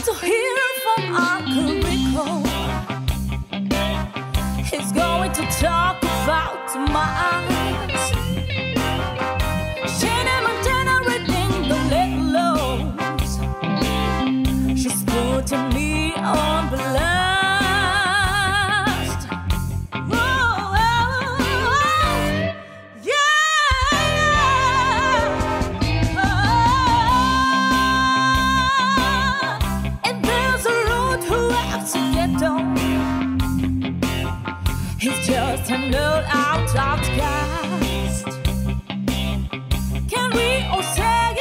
to hear from Uncle Rico. He's going to talk about my eyes. Shannon Montana reading the little lows. She's putting me on blast. Whoa, yeah. And there's a road who has to get on. He's just an old outcast. Can we all say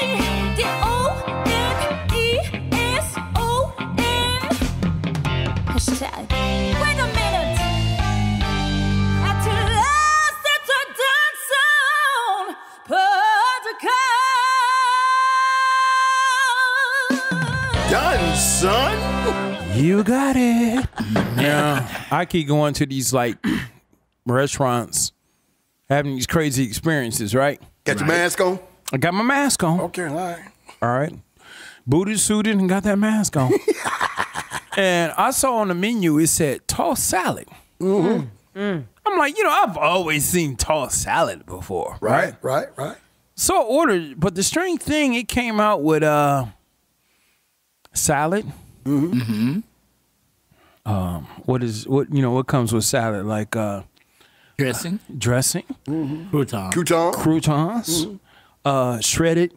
the O-N-E-S-O-N? Hashtag. Wait a minute. At last, it's a Doneson podcast. Done, son. You got it. Yeah, I keep going to these like restaurants, having these crazy experiences, right? Got your mask on? I got my mask on. Okay, all right. All right. Booty suited and got that mask on. And I saw on the menu, it said tossed salad. I'm like, I've always seen tossed salad before. Right. So I ordered, but the strange thing, it came out with salad. What comes with salad? Like Dressing. Croutons. Shredded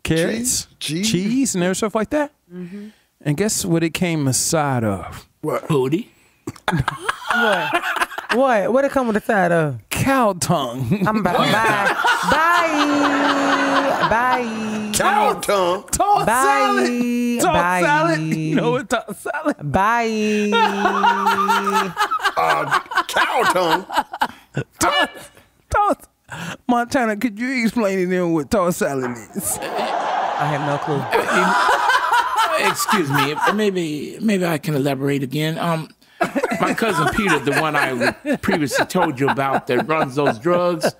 carrots. Cheese and other stuff like that. And guess what it came aside of? What? Booty. What? What it come with the side of? Cow tongue. I'm bye. Cow tongue. Tossed salad. Tossed salad. You know what tossed salad? Bye. Cow tongue. Tossed. Montana, could you explain to them what tossed salad is? I have no clue. Excuse me. Maybe I can elaborate again. My cousin Peter, the one I previously told you about that runs those drugs.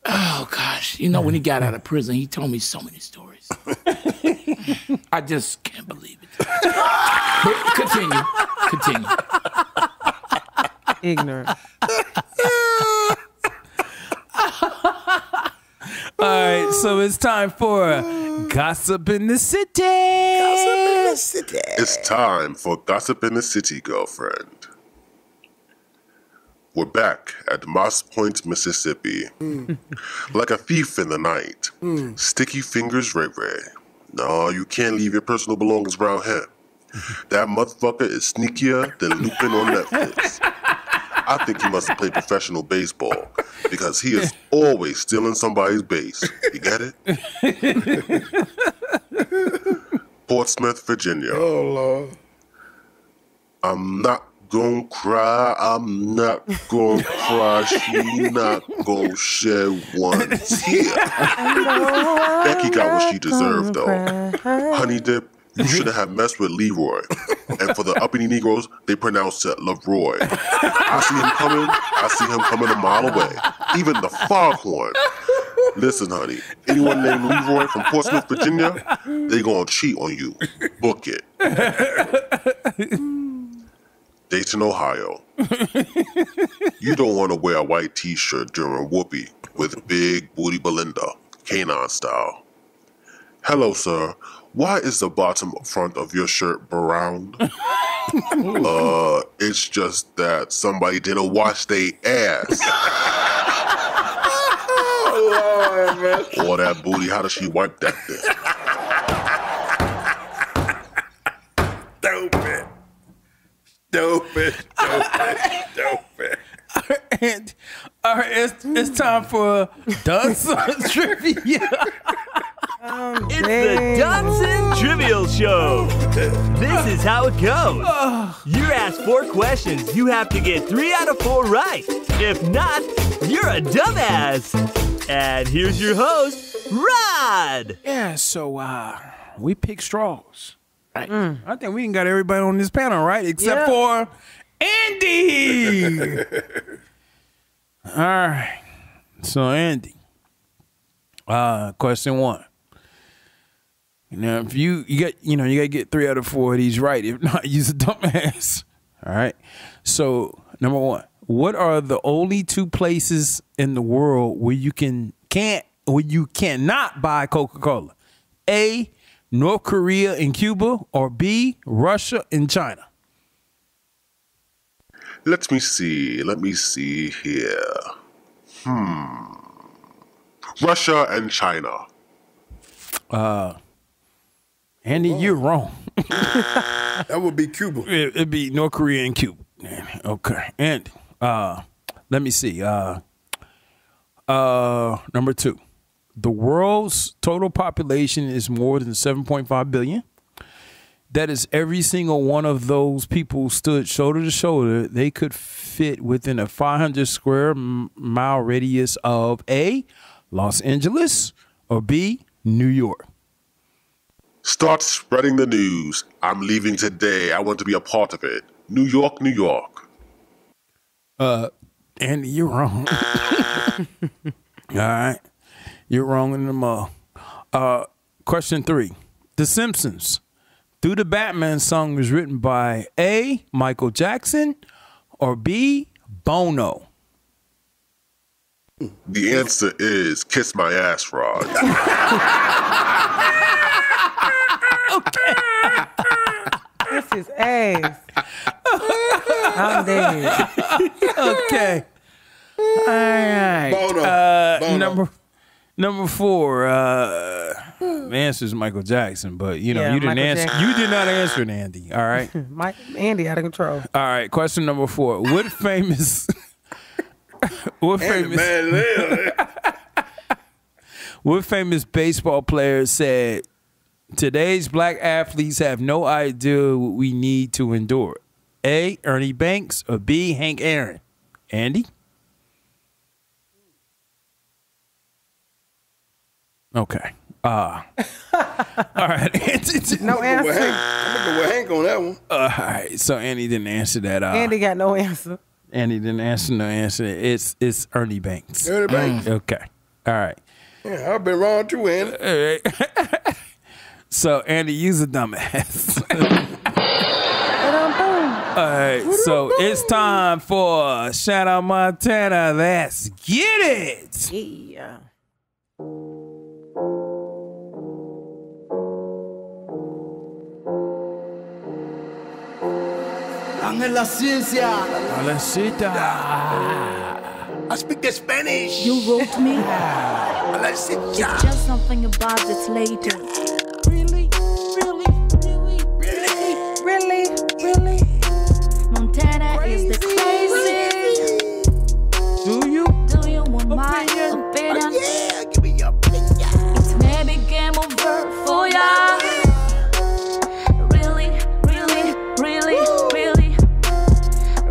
Oh, gosh. When he got out of prison, he told me so many stories. I just can't believe it. But continue. Ignorant. All right, so it's time for Gossip in the City. It's time for Gossip in the City, girlfriend. We're back at Moss Point, Mississippi. Like a thief in the night. Sticky fingers Ray Ray. No, you can't leave your personal belongings around here. That motherfucker is sneakier than Lupin on Netflix. I think he must have played professional baseball because he is always stealing somebody's base. You get it? Portsmouth, Virginia. Oh, Lord. I'm not gonna cry. I'm not gonna cry. She not gonna shed one tear. Becky got what she deserved, though. Honey Dip, you shouldn't have messed with Leroy. And for the uppity Negroes, they pronounce it Leroy. I see him coming a mile away. Even the foghorn. Listen, honey, anyone named Leroy from Portsmouth, Virginia, they gonna cheat on you. Book it. Dayton, Ohio. You don't want to wear a white t-shirt during Whoopi with Big Booty Belinda, canine style. Hello, sir. Why is the bottom front of your shirt brown? It's just that somebody didn't wash their ass. Or that booty, how does she wipe that thing? Stupid. And all right, it's time for Doneson Trivia. It's the Doneson Trivial Show. This is how it goes. You're asked 4 questions. You have to get 3 out of 4 right. If not, you're a dumbass. And here's your host, Rod. Yeah, so we pick straws. Right. I think we done got everybody on this panel, right? Except for Andy. All right. So Andy, question 1. Now, if you gotta get 3 out of 4 of these right. If not, use a dumbass. All right. So, number 1, what are the only 2 places in the world where you cannot buy Coca-Cola? A, North Korea and Cuba, or B, Russia and China? Let me see here. Russia and China. Andy, you're wrong. That would be Cuba. It'd be North Korea and Cuba. Okay. Andy, let me see. Number 2. The world's total population is more than 7.5 billion. That is, every single one of those people stood shoulder to shoulder. They could fit within a 500 square mile radius of A, Los Angeles, or B, New York. Start spreading the news. I'm leaving today. I want to be a part of it. New York, New York. Andy, you're wrong. All right. You're wrong in the mall. Question 3. The Simpsons, Through the Batman song was written by A, Michael Jackson, or B, Bono? The answer is Kiss My Ass, Rod. This is ass. I'm dead. Okay. All right. Bono. Number 4. The answer is Michael Jackson, but you didn't Michael answer. Jackson. You did not answer it, Andy. All right. Andy out of control. All right. Question number 4. What famous? What famous baseball player said, "Today's black athletes have no idea what we need to endure"? A, Ernie Banks, or B, Hank Aaron? Andy? Okay. All right. No answer. I'm gonna go with Hank on that one. All right. So Andy didn't answer that. Andy got no answer. Andy didn't answer. No answer. It's Ernie Banks. Ernie Banks. Okay. All right. Yeah, I've been wrong too, Andy. All right. So Andy, use a dumbass. All right. So it's time for Shout Out Montana. Let's get it. Yeah. En la ciencia. I speak the Spanish. You wrote me. Let's see. It's just something about this later. Really, really, really, really, really, really. Montana is the crazy. Do you want my opinion? Yeah, give me your opinion. It's maybe game over for ya. Really, really, really, really,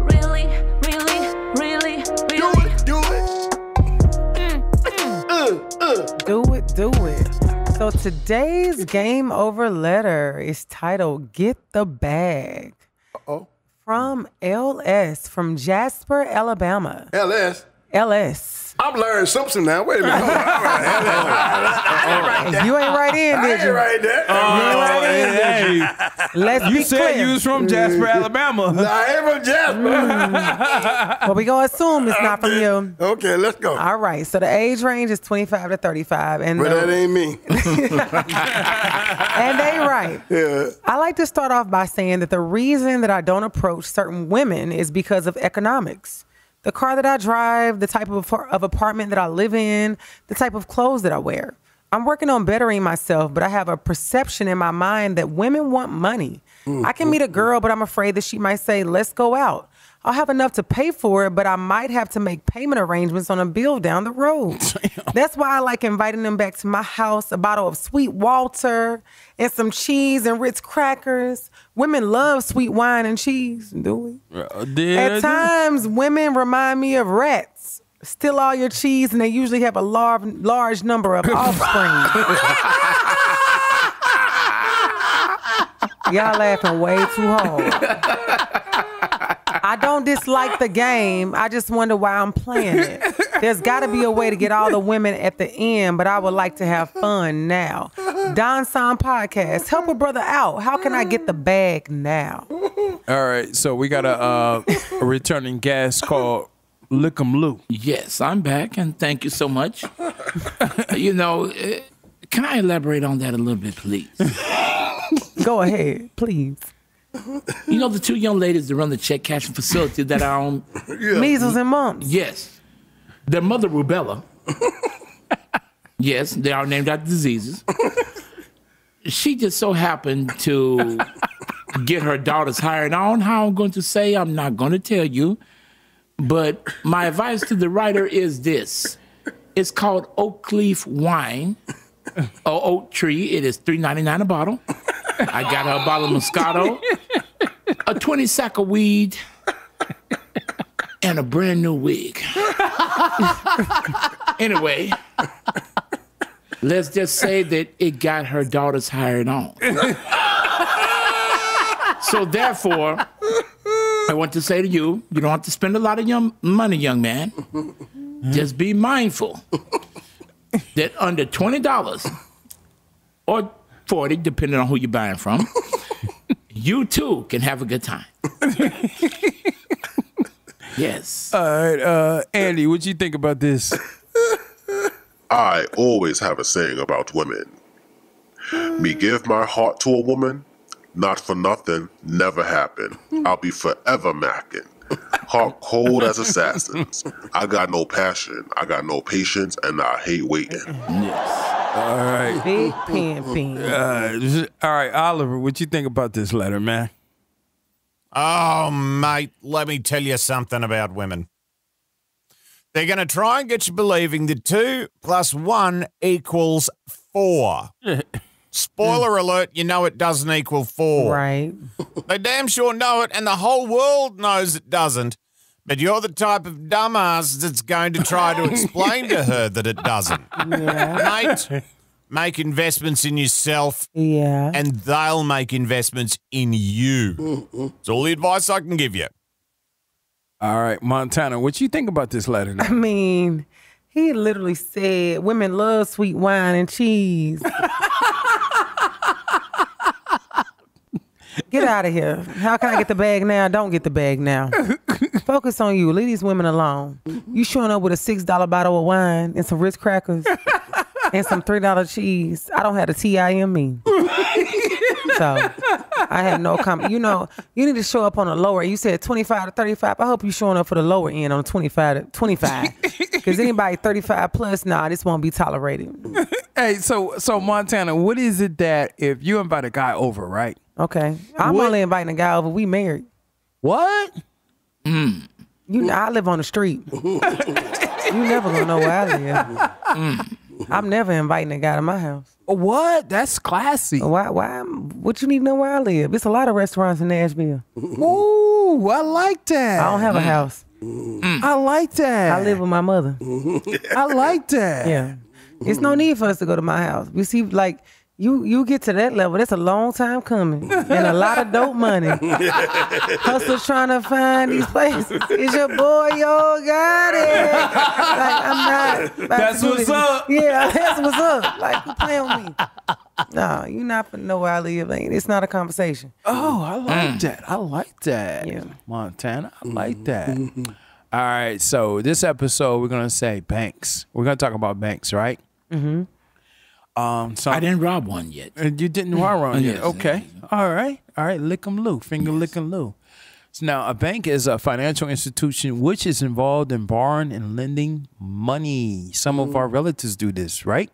really, really, really, really. Do it. So today's game over letter is titled Get the Bag. Uh-oh. From LS, from Jasper, Alabama. LS. LS. I'm Larry Simpson now. Wait a minute. Hold on. All right. You ain't right in, I did ain't you? right there. Let's You be said clear. you was from Jasper, Alabama. I ain't from Jasper. But we gonna assume it's not from you. Okay, let's go. All right. So the age range is 25 to 35, and But that ain't me. and they right. Yeah. I like to start off by saying that the reason that I don't approach certain women is because of economics. The car that I drive, the type of apartment that I live in, the type of clothes that I wear. I'm working on bettering myself, but I have a perception in my mind that women want money. I can meet a girl, but I'm afraid that she might say, let's go out. I'll have enough to pay for it, but I might have to make payment arrangements on a bill down the road. That's why I like inviting them back to my house, a bottle of Sweet Walter and some cheese and Ritz crackers. Women love sweet wine and cheese, do we? At times, women remind me of rats. Steal all your cheese, and they usually have a large number of offspring. Y'all laughing way too hard. I don't dislike the game. I just wonder why I'm playing it. There's got to be a way to get all the women at the end, but I would like to have fun now. Doneson podcast. Help a brother out. How can I get the bag now? All right, so we got a returning guest called Lick'em Lou. Yes, I'm back, and thank you so much. Can I elaborate on that a little bit, please? Go ahead, please. You know the two young ladies that run the check cashing facility that are on Measles and mumps. Yes. Their mother, rubella. Yes, they are named after diseases. She just so happened to get her daughters hired on. How I'm going to say, I'm not going to tell you. But my advice to the writer is this. It's called Oak Leaf Wine. Oak Tree. It is $3.99 a bottle. I got her a bottle of Moscato, a 20 sack of weed, and a brand new wig. Anyway, let's just say that it got her daughters hired on. So therefore, I want to say to you, you don't have to spend a lot of money, young man. Just be mindful that under $20 or $40, depending on who you're buying from, you too can have a good time. Yes. All right, Andy, what you think about this? I always have a saying about women. Me give my heart to a woman, not for nothing, never happen. I'll be forever macking. Heart cold as assassins. I got no passion, I got no patience, and I hate waiting. Yes. All right. Big pin. All right, Oliver, what you think about this letter, man? Oh, mate, let me tell you something about women. They're going to try and get you believing that 2 + 1 equals 4. Spoiler alert, you know it doesn't equal 4. Right. They damn sure know it, and the whole world knows it doesn't. But you're the type of dumbass that's going to try to explain to her that it doesn't. Yeah. Mate, make investments in yourself, Yeah. and they'll make investments in you. It's all the advice I can give you. All right, Montana, what you think about this letter now? I mean, he literally said women love sweet wine and cheese. Get out of here. How can I get the bag now? Don't get the bag now. Focus on you. Leave these women alone. You showing up with a $6 bottle of wine and some Ritz crackers and some $3 cheese. I don't have the TI in me. So I have no comment. You know, you need to show up on a lower. You said 25 to 35. I hope you're showing up for the lower end on 25 to 25. Because anybody 35 plus, nah, this won't be tolerated. Hey, so Montana, what is it that if you invite a guy over, right? Okay. I'm only inviting a guy over. We married. What? You know, I live on the street. You never gonna know where I live. I'm never inviting a guy to my house. What? That's classy. Why? What you need to know where I live? There's a lot of restaurants in Nashville. Ooh, I like that. I don't have a house. I like that. I live with my mother. I like that. Yeah. It's no need for us to go to my house. We see, like, you get to that level, that's a long time coming. And a lot of dope money. Hustlers trying to find these places. It's your boy, yo, got it. Like, I'm not. That's what's up. Yeah, that's what's up. Like, you playing with me. No, you not finna know where I live. It's not a conversation. Oh, I like that. I like that. Yeah. Montana, I like that. All right, so this episode, we're going to say banks. We're going to talk about banks, right? Mm-hmm. So I didn't rob one yet. You didn't rob one yet? Yes. Okay. All right. Lick 'em Lou. Finger lick 'em Lou. So now, a bank is a financial institution which is involved in borrowing and lending money. Some of our relatives do this, right?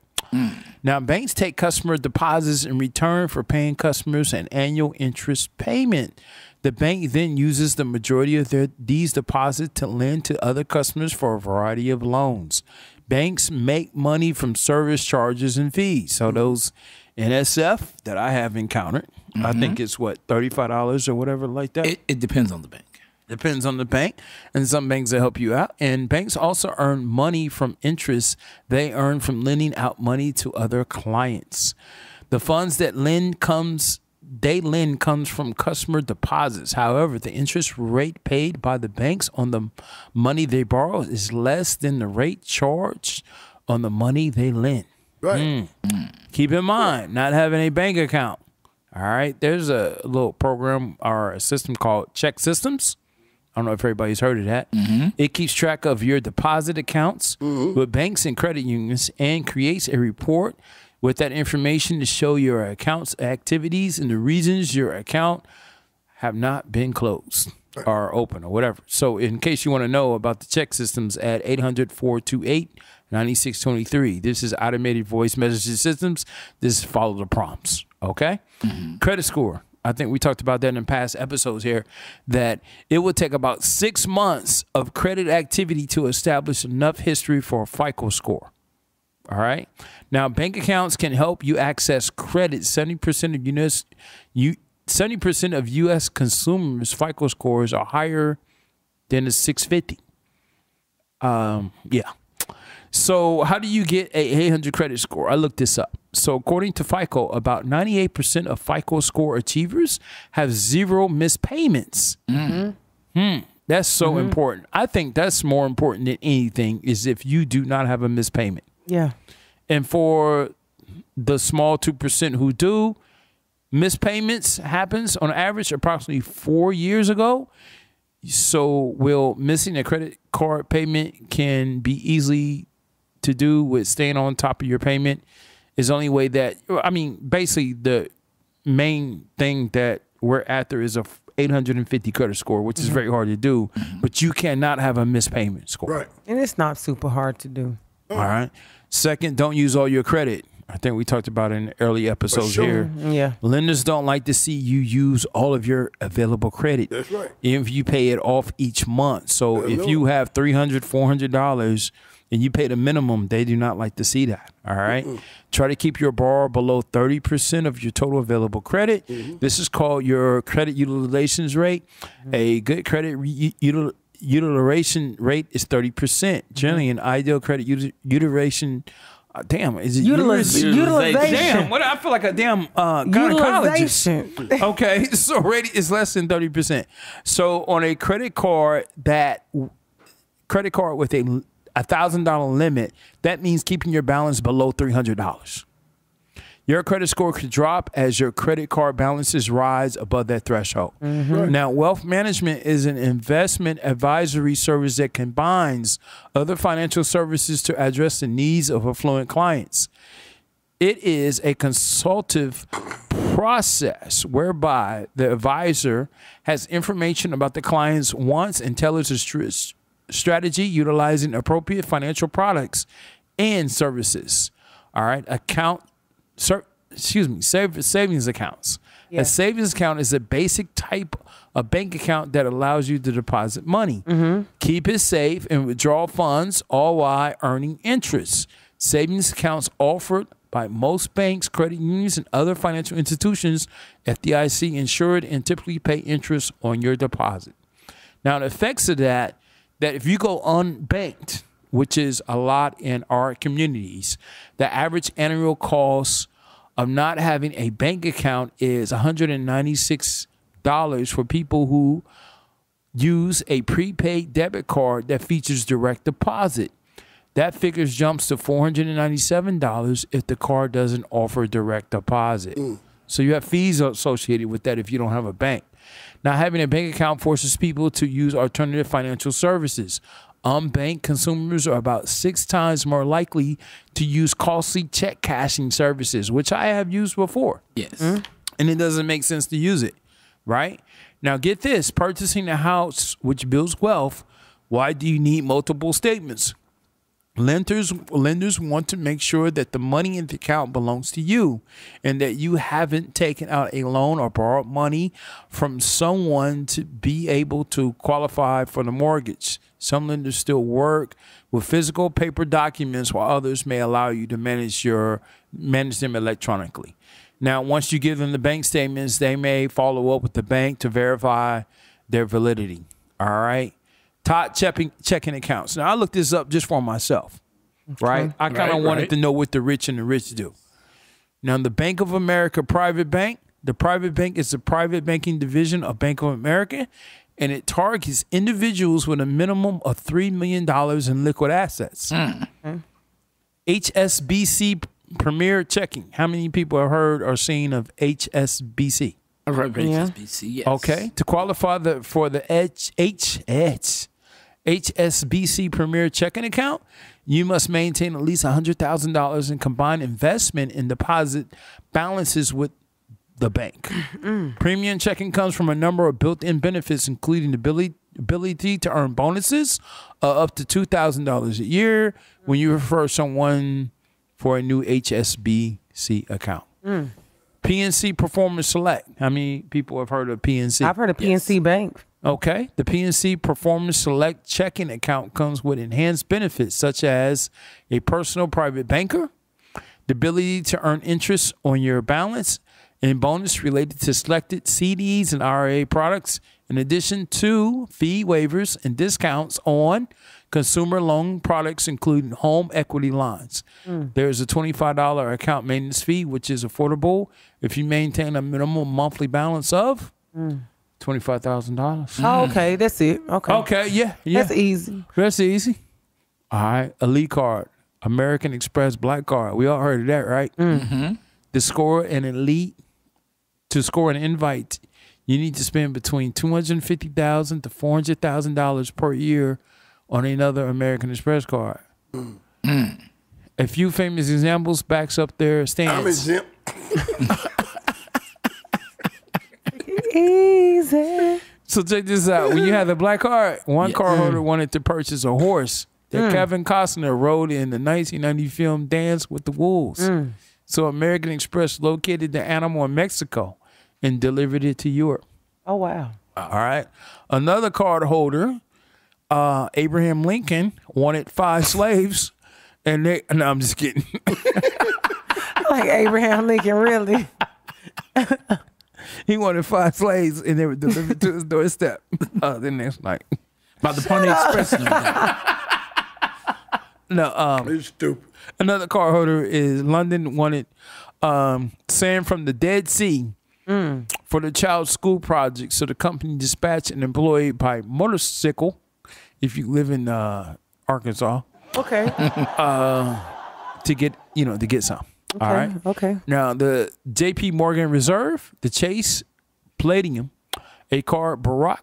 Now, banks take customer deposits in return for paying customers an annual interest payment. The bank then uses the majority of these deposits to lend to other customers for a variety of loans. Banks make money from service charges and fees. So those NSF that I have encountered, I think it's what, $35 or whatever like that? It depends on the bank. Depends on the bank, and some banks will help you out. And banks also earn money from interest they earn from lending out money to other clients. The funds that lend comes from customer deposits. However, the interest rate paid by the banks on the money they borrow is less than the rate charged on the money they lend. Right. Keep in mind, not having a bank account. All right. There's a little program or a system called Check Systems. I don't know if everybody's heard of that. It keeps track of your deposit accounts with banks and credit unions and creates a report with that information to show your account's activities and the reasons your account have not been closed or open or whatever. So in case you want to know about the check systems, at 800-428-9623. This is automated voice messaging systems. This is follow the prompts. Okay? Credit score. I think we talked about that in past episodes here, that it would take about 6 months of credit activity to establish enough history for a FICO score. All right. Now, bank accounts can help you access credit. 70% of U.S. consumers' FICO scores are higher than a 650. Yeah. So how do you get a 800 credit score? I looked this up. So according to FICO, about 98% of FICO score achievers have zero missed payments. That's so important. I think that's more important than anything, is if you do not have a missed payment. Yeah. And for the small 2% who do, missed payments happens on average approximately 4 years ago. So missing a credit card payment can be easily to do with staying on top of your payment. Is the only way that, I mean, basically the main thing that we're after is a 850 credit score, which is very hard to do, but you cannot have a missed payment score. Right. And it's not super hard to do. All right. Second, don't use all your credit. I think we talked about it in early episodes here. Yeah. Lenders don't like to see you use all of your available credit. That's right. If you pay it off each month. So if you have $300, $400 and you pay the minimum, they do not like to see that. All right. Try to keep your borrower below 30% of your total available credit. This is called your credit utilization rate. A good credit utilization rate is 30%. Generally, an ideal credit utilization. Damn, is it utilization? Damn, what? I feel like a damn gynecologist. Utilization. Okay, so rate is less than 30%. So on a credit card with a $1,000 limit, that means keeping your balance below $300. Your credit score could drop as your credit card balances rise above that threshold. Now, wealth management is an investment advisory service that combines other financial services to address the needs of affluent clients. It is a consultative process whereby the advisor has information about the client's wants and tailors a strategy utilizing appropriate financial products and services. All right, savings accounts. Yeah. A savings account is a basic type of bank account that allows you to deposit money, keep it safe, and withdraw funds, all while earning interest. Savings accounts offered by most banks, credit unions, and other financial institutions, FDIC insured, and typically pay interest on your deposit. Now, the effects of that if you go unbanked, which is a lot in our communities, the average annual cost of not having a bank account is $196 for people who use a prepaid debit card that features direct deposit. That figure jumps to $497 if the card doesn't offer direct deposit. So you have fees associated with that if you don't have a bank. Now, having a bank account forces people to use alternative financial services. Unbanked consumers are about 6 times more likely to use costly check cashing services, which I have used before. Yes. And it doesn't make sense to use it, right? Now, get this. Purchasing a house, which builds wealth, why do you need multiple statements? Lenders want to make sure that the money in the account belongs to you and that you haven't taken out a loan or borrowed money from someone to be able to qualify for the mortgage. Some lenders still work with physical paper documents, while others may allow you to manage them electronically. Now, once you give them the bank statements, they may follow up with the bank to verify their validity. All right. Top checking accounts. Now, I looked this up just for myself, right? I kind of wanted to know what the rich and the rich do. Now, the Bank of America private bank, the private bank is the private banking division of Bank of America, and it targets individuals with a minimum of $3 million in liquid assets. HSBC Premier Checking. How many people have heard or seen of HSBC? I've heard of HSBC, yes. Okay. To qualify for the HSBC Premier Checking Account, you must maintain at least $100,000 in combined investment and deposit balances with the bank. Premium checking comes from a number of built-in benefits, including the ability to earn bonuses up to $2,000 a year when you refer someone for a new HSBC account. PNC Performance Select. How many people have heard of PNC? I've heard of PNC Bank. Okay. The PNC Performance Select checking account comes with enhanced benefits such as a personal private banker, the ability to earn interest on your balance, and bonus related to selected CDs and IRA products, in addition to fee waivers and discounts on consumer loan products, including home equity lines. There's a $25 account maintenance fee, which is affordable if you maintain a minimum monthly balance of $25,000. Oh, okay, that's it. Okay. Okay, yeah. That's easy. That's easy. All right, Elite Card, American Express Black Card. We all heard of that, right? To score an invite, you need to spend between $250,000 to $400,000 per year on another American Express card. A few famous examples backs up their stance. I'm exempt. Easy. So check this out. When you had the black card, one card holder wanted to purchase a horse that Kevin Costner rode in the 1990 film Dance with the Wolves. So American Express located the animal in Mexico and delivered it to Europe. Oh, wow. All right. Another card holder, Abraham Lincoln, wanted 5 slaves. And no, I'm just kidding. Like Abraham Lincoln, really? He wanted 5 slaves and they were delivered to his doorstep the next night. By the Pony Express. No, It's stupid. another card holder is London wanted sand from the Dead Sea for the child school project. So the company dispatched an employee by motorcycle, if you live in Arkansas, Okay. to get some. Okay. All right. Okay. Now the J.P. Morgan Reserve, the Chase Palladium, a card President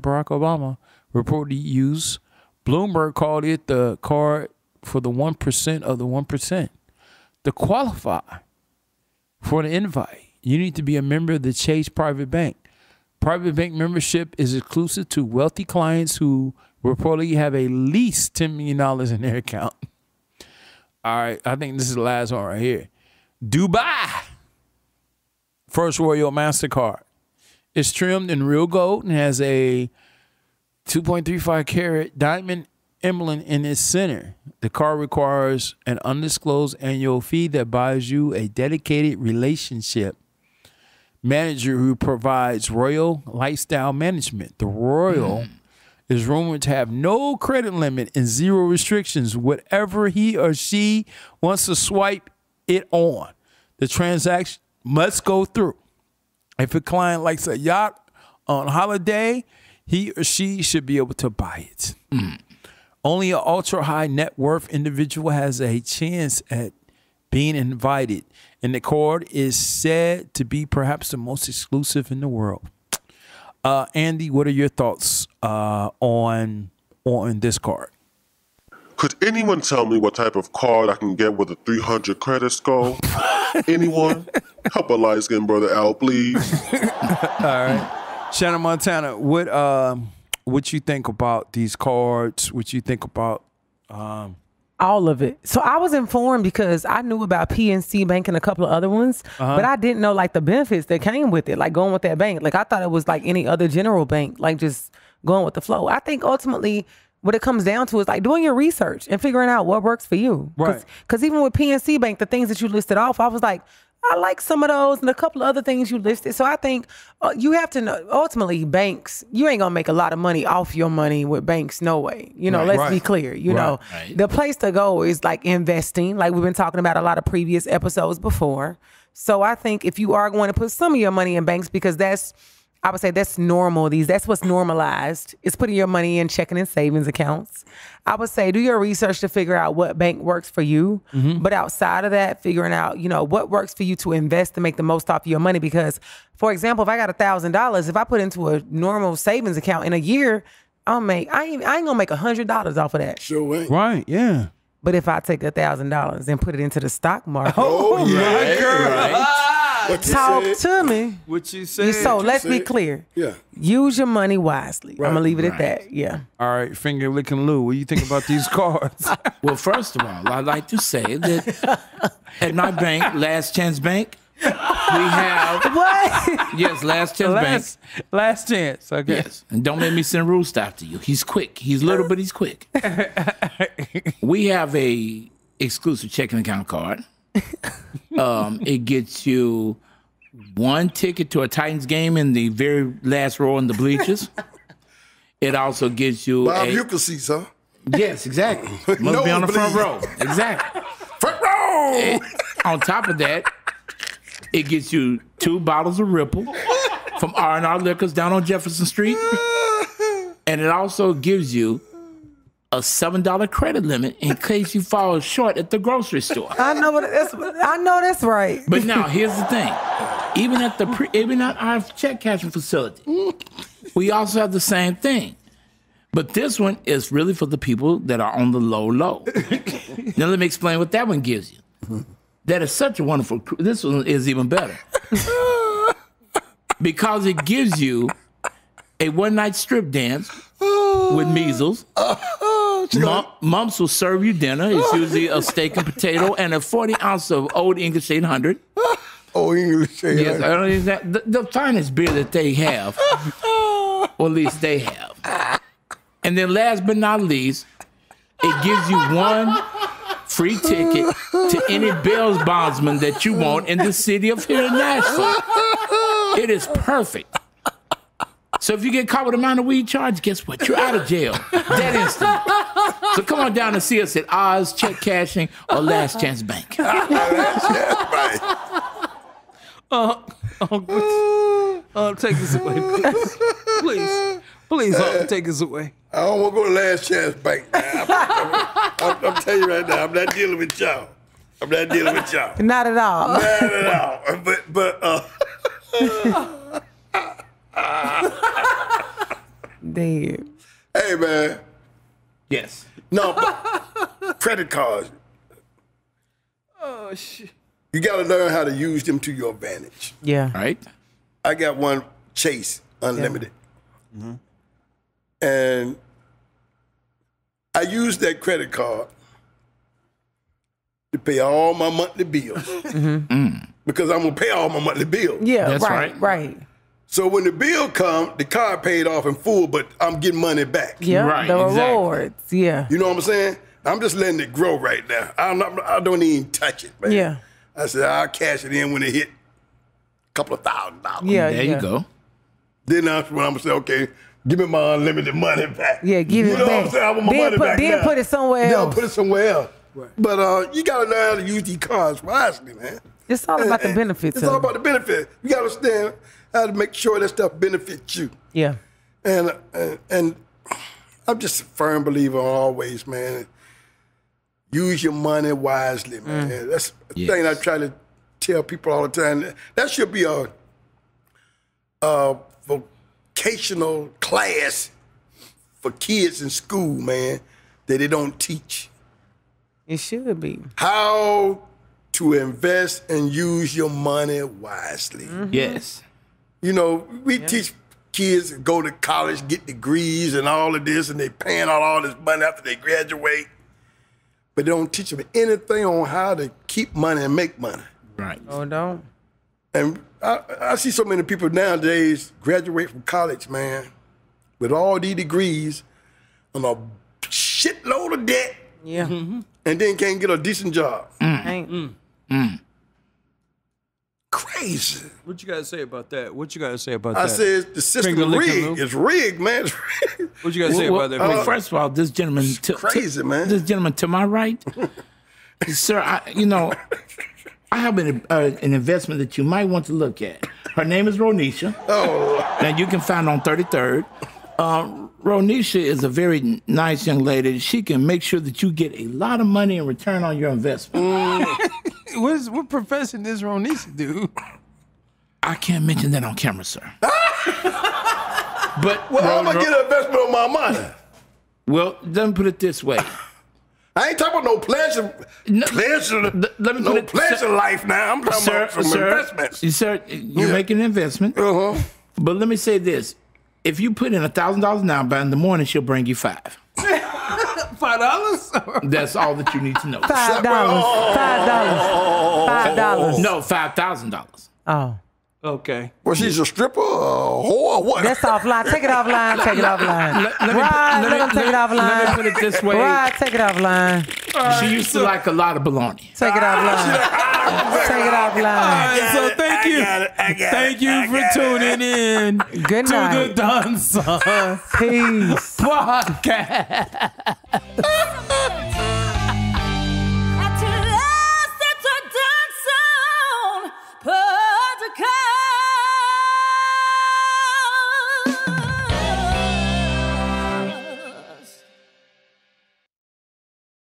Barack Obama, reportedly used. Bloomberg called it the card for the 1% of the 1%. To qualify for the invite, you need to be a member of the Chase Private Bank. Private bank membership is exclusive to wealthy clients who reportedly have at least $10 million in their account. All right, I think this is the last one right here. Dubai First Royal MasterCard. It's trimmed in real gold and has a 2.35 carat diamond emblem in its center. The card requires an undisclosed annual fee that buys you a dedicated relationship manager who provides royal lifestyle management. The Royal is rumored to have no credit limit and 0 restrictions. Whatever he or she wants to swipe it on, the transaction must go through. If a client likes a yacht on holiday, he or she should be able to buy it. Only an ultra-high net worth individual has a chance at being invited, and the card is said to be perhaps the most exclusive in the world. Andy, what are your thoughts on this card? Could anyone tell me what type of card I can get with a 300 credit score? Anyone? Help a light-skinned brother out, please. All right. Shannon Montana, what you think about these cards? What you think about all of it. So I was informed because I knew about PNC Bank and a couple of other ones, but I didn't know like the benefits that came with it, like going with that bank. Like I thought it was like any other general bank, like just going with the flow. I think ultimately what it comes down to is like doing your research and figuring out what works for you. Right. Because even with PNC Bank, the things that you listed off, I was like, I like some of those and a couple of other things you listed. So I think you have to know, ultimately, banks, you ain't going to make a lot of money off your money with banks. No way. You know, let's be clear. You know, the place to go is like investing, like we've been talking about a lot of previous episodes before. So I think if you are going to put some of your money in banks, because that's I would say that's normal. That's what's normalized. It's putting your money in checking and savings accounts. I would say do your research to figure out what bank works for you. But outside of that, figuring out, what works for you to invest to make the most off of your money. Because, for example, if I got $1,000, if I put into a normal savings account in a year, I ain't gonna make $100 off of that. Sure ain't. Right, yeah. But if I take $1,000 and put it into the stock market, Oh, yeah. Right. What you talk said? to me. What you said. So let's be said. clear. Yeah. Use your money wisely. I'm gonna leave it at that. Yeah. All right, finger licking Lou. What do you think about these cards? Well, first of all, I'd like to say that at my bank, Last Chance Bank, we have What? yes, Last Chance Bank. Last chance. Okay. Yes, and don't make me send Roost after you. He's quick. He's little, but he's quick. We have a exclusive checking account card. It gets you 1 ticket to a Titans game in the very last row in the bleachers. It also gives you Bob, you can see, sir. yes, exactly. Must be on the front row. Exactly. Front row. On top of that, it gets you 2 bottles of Ripple from R&R Liquors down on Jefferson Street. And it also gives you a $7 credit limit in case you fall short at the grocery store. I know that's right. But now, here's the thing. Even at our check cashing facility, we also have the same thing. But this one is really for the people that are on the low. Now, let me explain what that one gives you. That is such a wonderful. This one is even better. Because it gives you a one-night strip dance with measles. Mumps will serve you dinner. It's usually a steak and potato and a 40 ounce of Old English 800. Oh, English. Yes, the finest beer that they have, or at least they have. And then last but not least, it gives you 1 free ticket to any Bells bondsman that you want in the city of here in Nashville. It is perfect. So if you get caught with a minor weed charge, guess what? You're out of jail that instant. So come on down and see us at Oz, Check Cashing, or Last Chance Bank. Take us away, please, take us away. I don't want to go to Last Chance Bank now. I'm telling you right now, I'm not dealing with y'all. Not at all. Not at all. But Dead. hey, man. Yes. No, but credit cards. Oh shit. You got to learn how to use them to your advantage. Yeah. Right? I got one Chase Unlimited. And I use that credit card to pay all my monthly bills. Because I'm going to pay all my monthly bills. Yeah. That's right. So when the bill comes, the card paid off in full, but I'm getting money back. Yeah. Right, The exactly. rewards. Yeah. You know what I'm saying? I'm just letting it grow right now. I don't even touch it, man. Yeah. I said, I'll cash it in when it hit a couple of $1,000. Yeah. There you go. Then that's when I'm going to say, okay, give me my unlimited money back. Yeah. Give You it know back. what I'm saying? I want my money back Then now. put it somewhere Yeah, else. put it somewhere else. Right. But you got to learn how to use these cards wisely, man. It's all about the benefits. It's all about the benefit. You got to understand how to make sure that stuff benefits you. Yeah. And I'm just a firm believer always, man. Use your money wisely, man. That's the thing I try to tell people all the time. That should be a vocational class for kids in school, man, that they don't teach. It should be. How to invest and use your money wisely. Yes. You know, we teach kids to go to college, get degrees and all of this, and they paying out all this money after they graduate. But they don't teach them anything on how to keep money and make money. Right. Oh, don't. And I see so many people nowadays graduate from college, man, with all these degrees and a shitload of debt. Yeah. And then can't get a decent job. Ain't. Crazy. What you gotta say about that? I said the system Finger licking rigged. Lou. It's rigged, man. It's rigged. What you gotta say about that? Well, first of all, this gentleman, crazy, man. This gentleman to my right, sir. I have an investment that you might want to look at. Her name is Ronisha. Oh. Now you can find her on 33rd. Ronisha is a very nice young lady. She can make sure that you get a lot of money in return on your investment. What profession does Ronisha do? I can't mention that on camera, sir. But Well, I'm gonna get an investment on my money. Well, let me put it this way. I ain't talking about no pleasure life now. I'm talking about some investments. Sir, you're making an investment. But let me say this. If you put in $1,000 now, by in the morning, she'll bring you $5. $5? That's all that you need to know. $5. $5. No, $5,000. Oh. Okay. Well, she's a stripper, a whore, or what? That's offline. Take it offline. Take it offline. Let him take it offline. Let me put it this way. Right, take it offline. She used to like a lot of bologna. Take it offline. Take it offline. So thank you. Thank you for tuning in Good to night. the Doneson Peace. podcast. At last, it's a Doneson podcast.